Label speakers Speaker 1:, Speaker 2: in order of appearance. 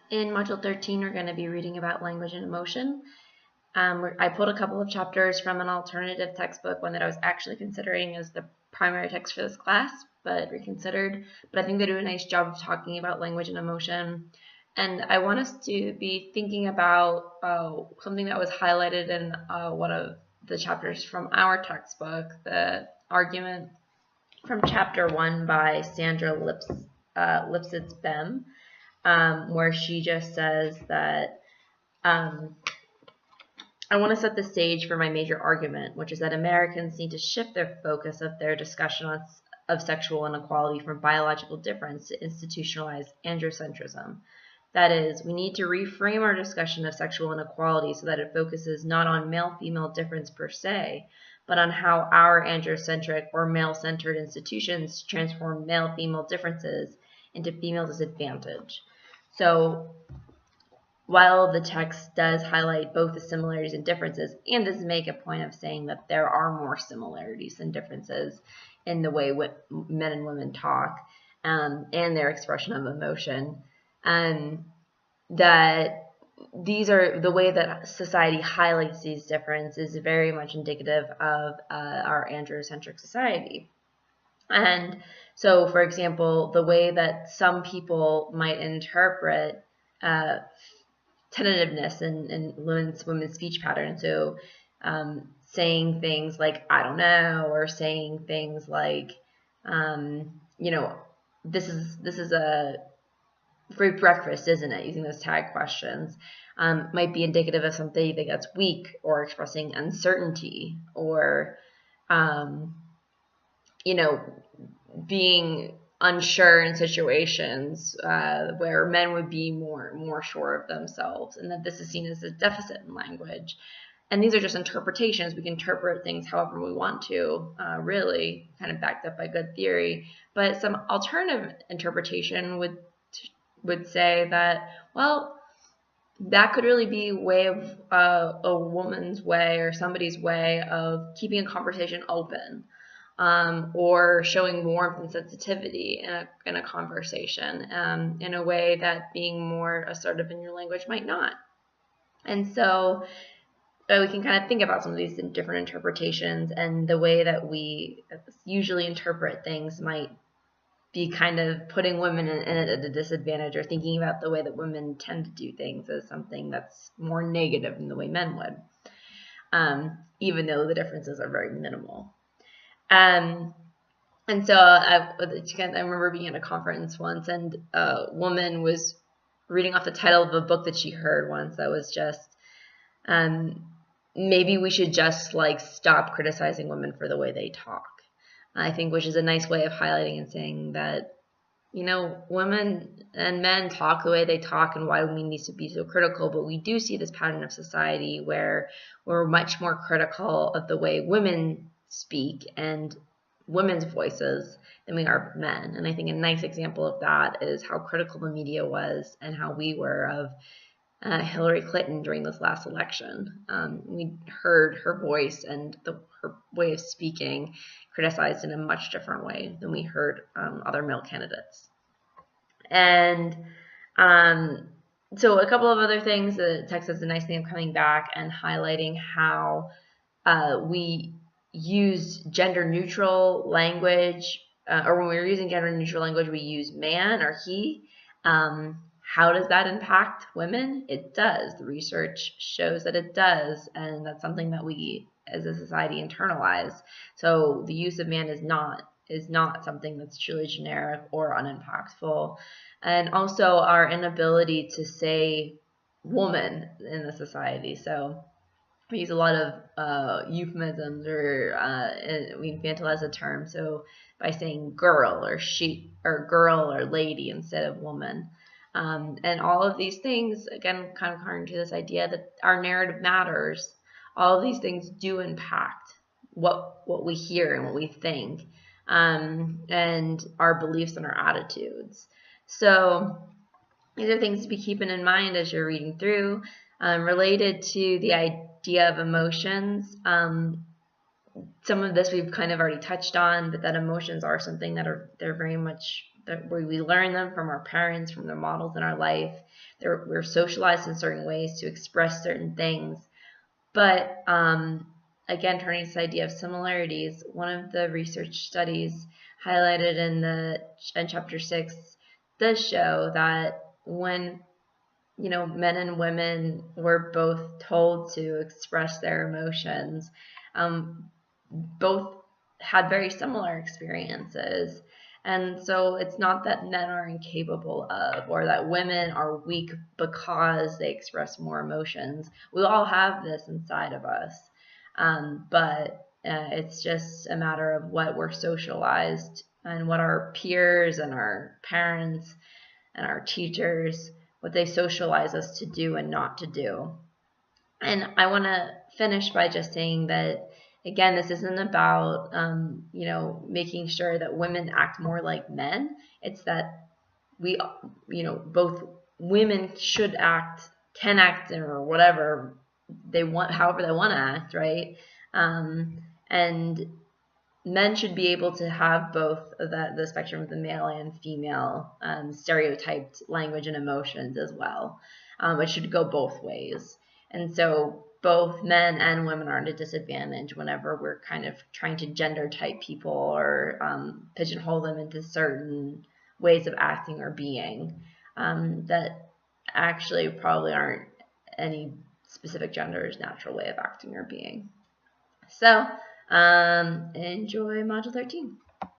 Speaker 1: In Module 13, we're going to be reading about language and emotion. I pulled a couple of chapters from an alternative textbook, one that I was actually considering as the primary text for this class, but reconsidered. But I think they do a nice job of talking about language and emotion. And I want us to be thinking about something that was highlighted in one of the chapters from our textbook, the argument from chapter 1 by Sandra Lipsitz-Behm. Where she just says that I want to set the stage for my major argument, which is that Americans need to shift their focus of their discussion of sexual inequality from biological difference to institutionalized androcentrism. That is, we need to reframe our discussion of sexual inequality so that it focuses not on male-female difference per se, but on how our androcentric or male-centered institutions transform male-female differences into female disadvantage. So while the text does highlight both the similarities and differences, and does make a point of saying that there are more similarities than differences in the way men and women talk and their expression of emotion, that these are the way that society highlights these differences is very much indicative of our androcentric society. And so, for example, the way that some people might interpret tentativeness in women's speech patterns, so saying things like "I don't know" or saying things like this is a great breakfast, isn't it? Using those tag questions might be indicative of something that's weak or expressing uncertainty or being unsure in situations where men would be more sure of themselves, and that this is seen as a deficit in language. And these are just interpretations. We can interpret things however we want to, really kind of backed up by good theory. But some alternative interpretation would say that, well, that could really be a way of a woman's way or somebody's way of keeping a conversation open. Or showing warmth and sensitivity in a conversation in a way that being more assertive in your language might not. And so we can kind of think about some of these different interpretations, and the way that we usually interpret things might be kind of putting women in at a disadvantage, or thinking about the way that women tend to do things as something that's more negative than the way men would, even though the differences are very minimal. And so I remember being at a conference once, and a woman was reading off the title of a book that she heard once that was just, maybe we should just stop criticizing women for the way they talk. I think, which is a nice way of highlighting and saying that, women and men talk the way they talk, and why we need to be so critical. But we do see this pattern of society where we're much more critical of the way women speak and women's voices than we are men. And I think a nice example of that is how critical the media was and how we were of Hillary Clinton during this last election. We heard her voice and her way of speaking criticized in a much different way than we heard other male candidates. And so a couple of other things, the text has a nice thing of coming back and highlighting how we use gender-neutral language, or when we're using gender-neutral language, we use man or he. How does that impact women? It does. The research shows that it does, and that's something that we as a society internalize. So the use of man is not something that's truly generic or unimpactful. And also our inability to say woman in the society. So we use a lot of euphemisms, or we infantilize the term. So by saying girl or she, or girl or lady instead of woman. And all of these things, again, kind of according to this idea that our narrative matters, all of these things do impact what we hear and what we think, and our beliefs and our attitudes. So these are things to be keeping in mind as you're reading through, related to the idea of emotions. Some of this we've kind of already touched on, but that emotions are something that they're very much We learn them from our parents, from the models in our life. We're socialized in certain ways to express certain things. But again, turning to this idea of similarities, one of the research studies highlighted in chapter 6 does show that when men and women were both told to express their emotions, both had very similar experiences. And so it's not that men are incapable of, or that women are weak because they express more emotions. We all have this inside of us. But it's just a matter of what we're socialized and what our peers and our parents and our teachers, what they socialize us to do and not to do. And I want to finish by just saying that, again, this isn't about, making sure that women act more like men. It's that we, both women should act, can act, or whatever they want, however they want to act, right? And men should be able to have both the spectrum of the male and female stereotyped language and emotions as well. It should go both ways. And so both men and women are at a disadvantage whenever we're kind of trying to gender type people or pigeonhole them into certain ways of acting or being that actually probably aren't any specific gender's natural way of acting or being. So enjoy Module 13.